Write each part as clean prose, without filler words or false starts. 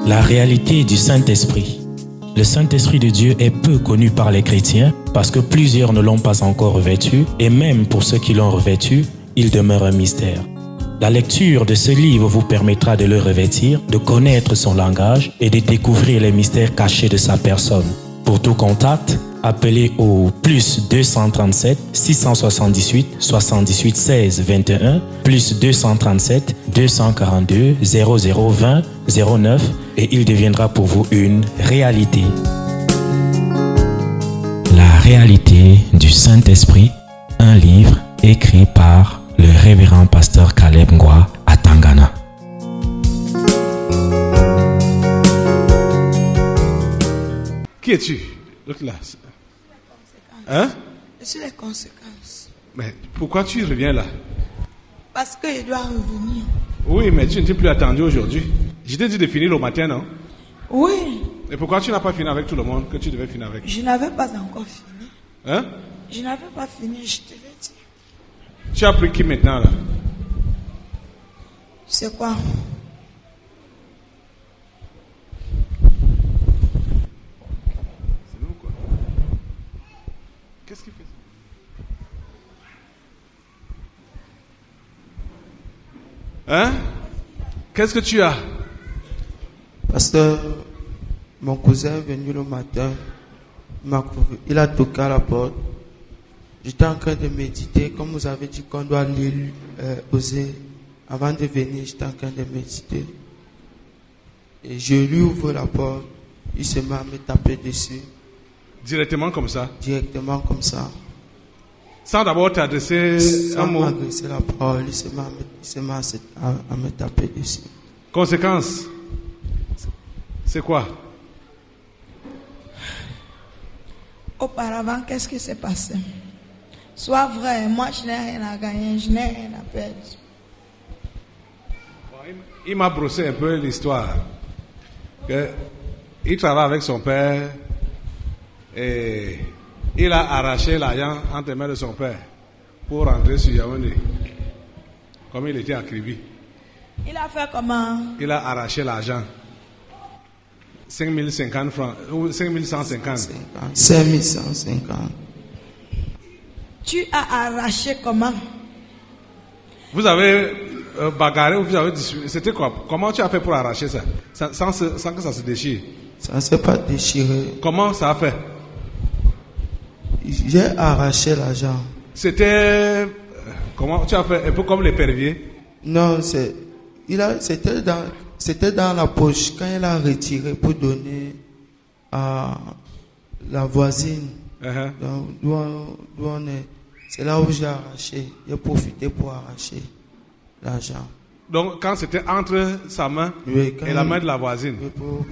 La réalité du Saint-Esprit. Le Saint-Esprit de Dieu est peu connu par les chrétiens parce que plusieurs ne l'ont pas encore revêtu et même pour ceux qui l'ont revêtu, il demeure un mystère. La lecture de ce livre vous permettra de le revêtir, de connaître son langage et de découvrir les mystères cachés de sa personne. Pour tout contact, appelez au plus 237 678 78 16 21 plus 237 242 0020 09 et il deviendra pour vous une réalité. La réalité du Saint-Esprit, un livre écrit par le révérend pasteur Caleb Ngwa à Tangana. Qui es-tu? L'autre là. Hein? Je suis les conséquences. Mais pourquoi tu reviens là? Parce que je dois revenir. Oui, mais tu ne t'es plus attendu aujourd'hui. Je t'ai dit de finir le matin, non? Oui. Et pourquoi tu n'as pas fini avec tout le monde que tu devais finir avec? Je n'avais pas encore fini. Hein? Je n'avais pas fini, je te l'ai dit. Tu as pris qui maintenant là? C'est quoi? C'est nous quoi? Qu'est-ce qu'il fait? Hein? Qu'est-ce que tu as? Pasteur, mon cousin est venu le matin, il a toqué à la porte. J'étais en train de méditer, comme vous avez dit qu'on doit lire, oser. Avant de venir, j'étais en train de méditer. Et je lui ouvre la porte, il se met à me taper dessus. Directement comme ça? Directement comme ça. Sans d'abord t'adresser un Sans mot? m'adresser la parole, il se met à me taper dessus. Conséquence? C'est quoi? Auparavant, qu'est-ce qui s'est passé? Sois vrai, moi je n'ai rien à gagner, je n'ai rien à perdre. Il m'a brossé un peu l'histoire. Il travaille avec son père et il a arraché l'argent entre les mains de son père pour rentrer sur Yaoundé. Comme il était à Kribi. Il a fait comment? Il a arraché l'argent. 5050 francs, ou 5150. 5150. Tu as arraché comment? Vous avez bagarré ou vous avez discuté? C'était quoi? Comment tu as fait pour arracher ça? Sans que ça se déchire? Ça ne s'est pas déchiré. Comment ça a fait? J'ai arraché l'argent. C'était... comment tu as fait? Un peu comme l'épervier? Non, c'était dans la poche. Quand il a retiré pour donner à la voisine, d'où on est, c'est là où j'ai arraché. J'ai profité pour arracher l'argent. Donc, quand c'était entre sa main et la main de la voisine?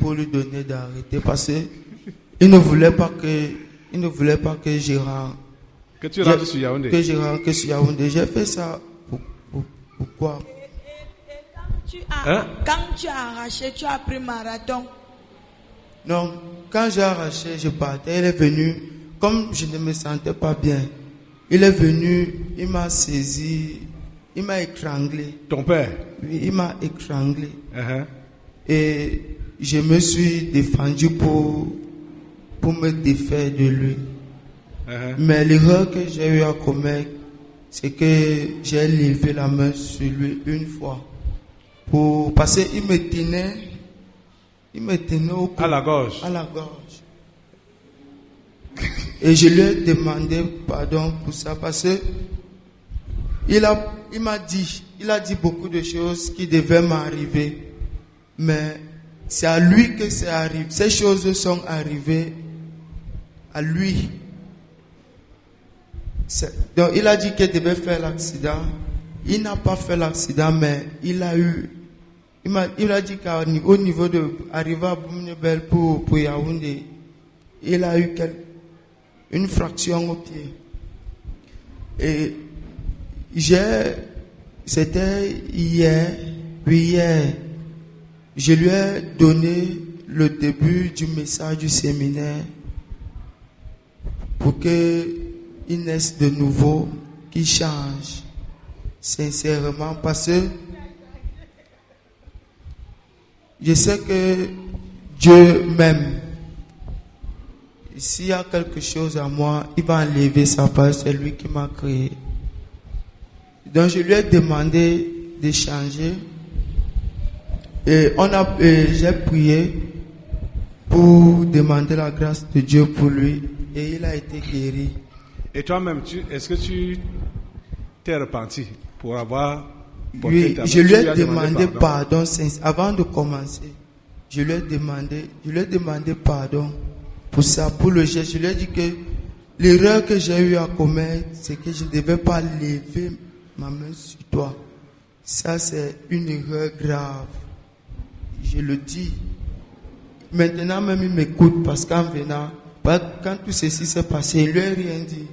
Pour lui donner d'arrêter. Parce qu'il ne voulait pas que je rentre. Que tu rentres sur Yaoundé? Que je rentre sur Yaoundé. J'ai fait ça. Pourquoi? Quand tu as arraché, tu as pris marathon. Non, quand j'ai arraché, je partais. Il est venu, comme je ne me sentais pas bien. Il est venu, il m'a saisi, il m'a étranglé. Ton père? Oui, il m'a étranglé. Et je me suis défendu pour me défaire de lui. Mais l'erreur que j'ai eu à commettre, c'est que j'ai levé la main sur lui une fois. Parce qu'il me tenait au cou. À la gorge. Et je lui ai demandé pardon pour ça parce que il a dit beaucoup de choses qui devaient m'arriver. Mais c'est à lui que c'est arrivé. Ces choses sont arrivées à lui. Donc il a dit qu'il devait faire l'accident. Il n'a pas fait l'accident, mais il a dit qu'au niveau de arriver à Boumnebel pour Yaoundé, il a eu une fraction au pied. Et c'était hier, je lui ai donné le début du message du séminaire pour qu'il naisse de nouveau, qu'il change. Sincèrement, parce que Je sais que Dieu m'aime. S'il y a quelque chose à moi, il va enlever sa part. C'est lui qui m'a créé. Donc je lui ai demandé de changer. Et j'ai prié pour demander la grâce de Dieu pour lui. Et il a été guéri. Et toi-même, est-ce que tu t'es repenti pour avoir... Oui, je lui ai demandé pardon avant de commencer. Je lui ai demandé pardon pour ça, pour le geste. Je lui ai dit que l'erreur que j'ai eu à commettre, c'est que je ne devais pas lever ma main sur toi. Ça, c'est une erreur grave. Je le dis. Maintenant, même il m'écoute parce qu'en venant, quand tout ceci s'est passé, il ne lui a rien dit.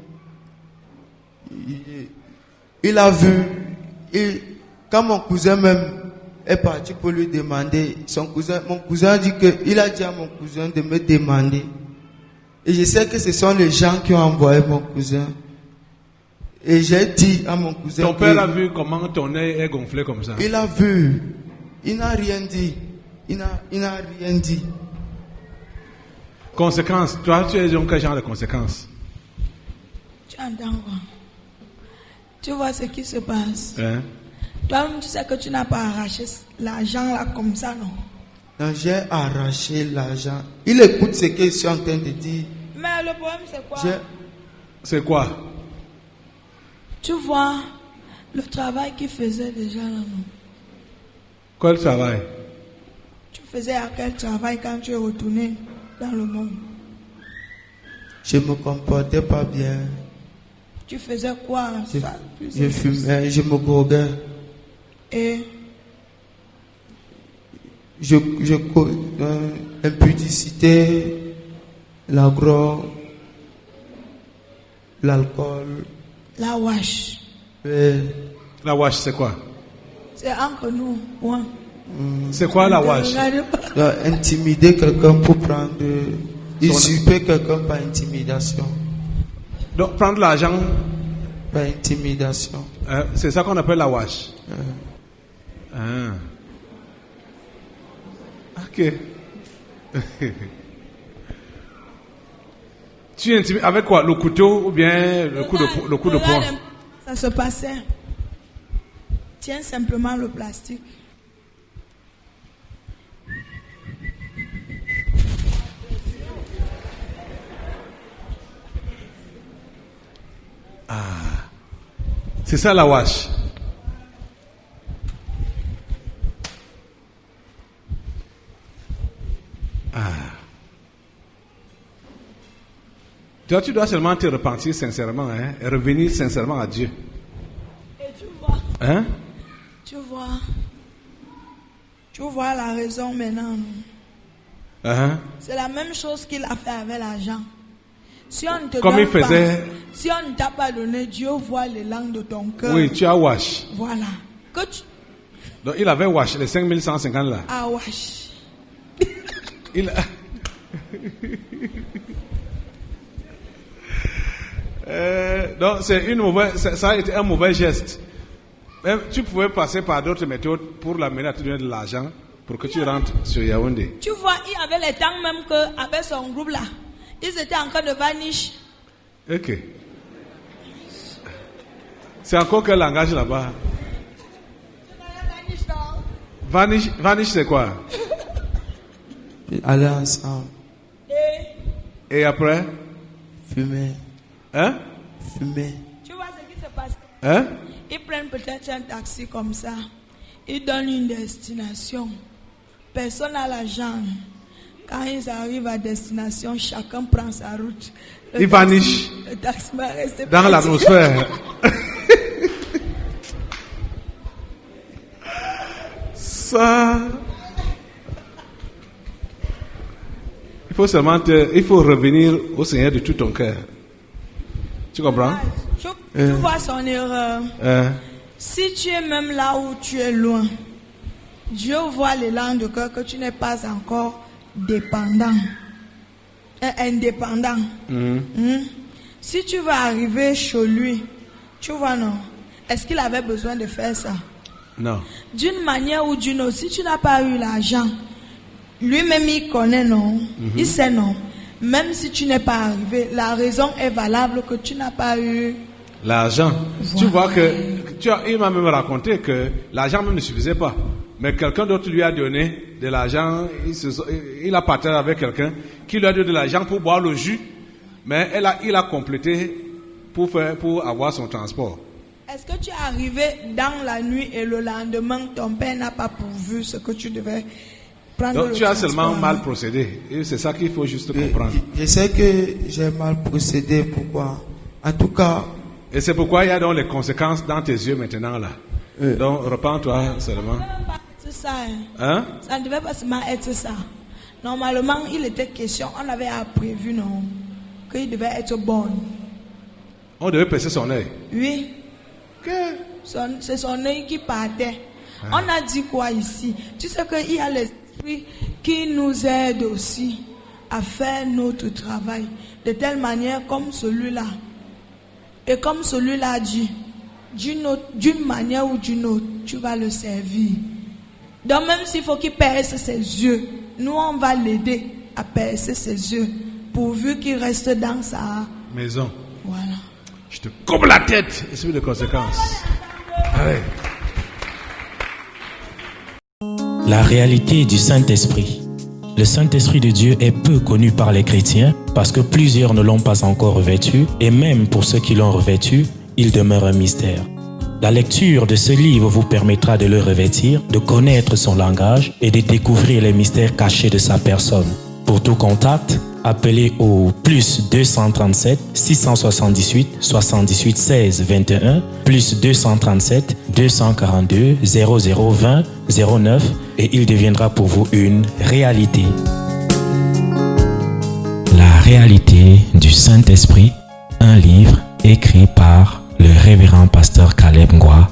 Il a vu. Quand mon cousin même est parti pour lui demander, mon cousin a dit qu'il a dit à mon cousin de me demander. Et je sais que ce sont les gens qui ont envoyé mon cousin. Et j'ai dit à mon cousin... Ton père a vu comment ton nez est gonflé comme ça. Il a vu. Il n'a rien dit. Il n'a rien dit. Conséquences. Toi, tu es donc quel genre de conséquences? Tu entends quoi? Tu vois ce qui se passe. Hein? Toi-même, tu sais que tu n'as pas arraché l'argent là comme ça, non? Non, j'ai arraché l'argent. Il écoute ce que je suis en train de dire. Mais le problème, c'est quoi? C'est quoi? Tu vois le travail qu'il faisait déjà là, non? Quel travail? Tu faisais à quel travail quand tu es retourné dans le monde? Je me comportais pas bien. Tu faisais quoi? Je fumais, je me droguais. Et l'impudicité, l'agro, l'alcool. La wash. La wash, c'est quoi? C'est entre nous. Ouais. C'est quoi la wash? Intimider quelqu'un pour prendre... usurper quelqu'un par intimidation. Donc prendre l'argent... Par intimidation. C'est ça qu'on appelle la wash. Ok. Tu intimides avec quoi? Le couteau ou bien le coup de poing? Ça se passait. Tiens simplement le plastique. C'est ça la wash. Toi, tu dois seulement te repentir sincèrement, hein, et revenir sincèrement à Dieu. Et tu vois. Hein? Tu vois la raison maintenant. C'est la même chose qu'il a fait avec l'argent. Si on te comme il donne faisait. Pas, si on ne t'a pas donné, Dieu voit les langues de ton cœur. Oui, tu as wash. Voilà. Donc il avait wash les 5150 là. Ah, wash. Donc c'est une mauvaise, ça a été un mauvais geste. Même, tu pouvais passer par d'autres méthodes pour l'amener à te donner de l'argent pour que tu rentres sur Yaoundé. Tu vois, il y avait les temps même qu'avec son groupe là, ils étaient en train de vanish. Ok. C'est encore quel langage là-bas? Vanish c'est quoi? Aller ensemble. Et après? Fumer. Hein? Fumer. Tu vois ce qui se passe? Hein? Ils prennent peut-être un taxi comme ça. Ils donnent une destination. Personne n'a l'argent. Quand ils arrivent à destination, chacun prend sa route. Ils vanishent. Le taxi va rester dans l'atmosphère. Ça. Il faut revenir au Seigneur de tout ton cœur. Tu comprends? Tu vois son erreur. Si tu es même là où tu es loin, Dieu voit l'élan de cœur que tu n'es pas encore dépendant, indépendant. Si tu vas arriver chez lui, tu vois non? Est-ce qu'il avait besoin de faire ça? Non. D'une manière ou d'une autre, si tu n'as pas eu l'argent, Lui-même, il connaît, non? Il sait, non? Même si tu n'es pas arrivé, la raison est valable que tu n'as pas eu l'argent. Voilà. Tu vois que il m'a même raconté que l'argent même ne suffisait pas. Mais quelqu'un d'autre lui a donné de l'argent. Il a partagé avec quelqu'un qui lui a donné de l'argent pour boire le jus. Mais il a complété pour avoir son transport. Est-ce que tu es arrivé dans la nuit et le lendemain, ton père n'a pas pourvu ce que tu devais prendre? Donc le tu as transport? seulement mal procédé. Et c'est ça qu'il faut juste comprendre. Je sais que j'ai mal procédé. Pourquoi? En tout cas, Et c'est pourquoi il y a donc les conséquences dans tes yeux maintenant là. Donc repens-toi seulement. C'est ça, hein? Hein? Ça ne devait pas seulement être ça. Normalement, il était question, on avait prévu, non, qu'il devait être bon. On devait percer son œil. Oui. Que? C'est son œil qui partait. On a dit quoi ici? Tu sais qu'il y a l'esprit qui nous aide aussi à faire notre travail de telle manière comme celui-là. Et comme celui-là dit, d'une manière ou d'une autre, tu vas le servir. Donc même s'il faut qu'il perce ses yeux, nous on va l'aider à percer ses yeux, pourvu qu'il reste dans sa Maison. Voilà. Je te coupe la tête, esprit de conséquences. Allez. La réalité du Saint-Esprit. Le Saint-Esprit de Dieu est peu connu par les chrétiens parce que plusieurs ne l'ont pas encore revêtu et même pour ceux qui l'ont revêtu, il demeure un mystère. La lecture de ce livre vous permettra de le revêtir, de connaître son langage et de découvrir les mystères cachés de sa personne. Pour tout contact, appelez au plus 237 678 78 16 21 plus 237 242 0020 09 et il deviendra pour vous une réalité. La réalité du Saint-Esprit, un livre écrit par le révérend pasteur Caleb Ngwa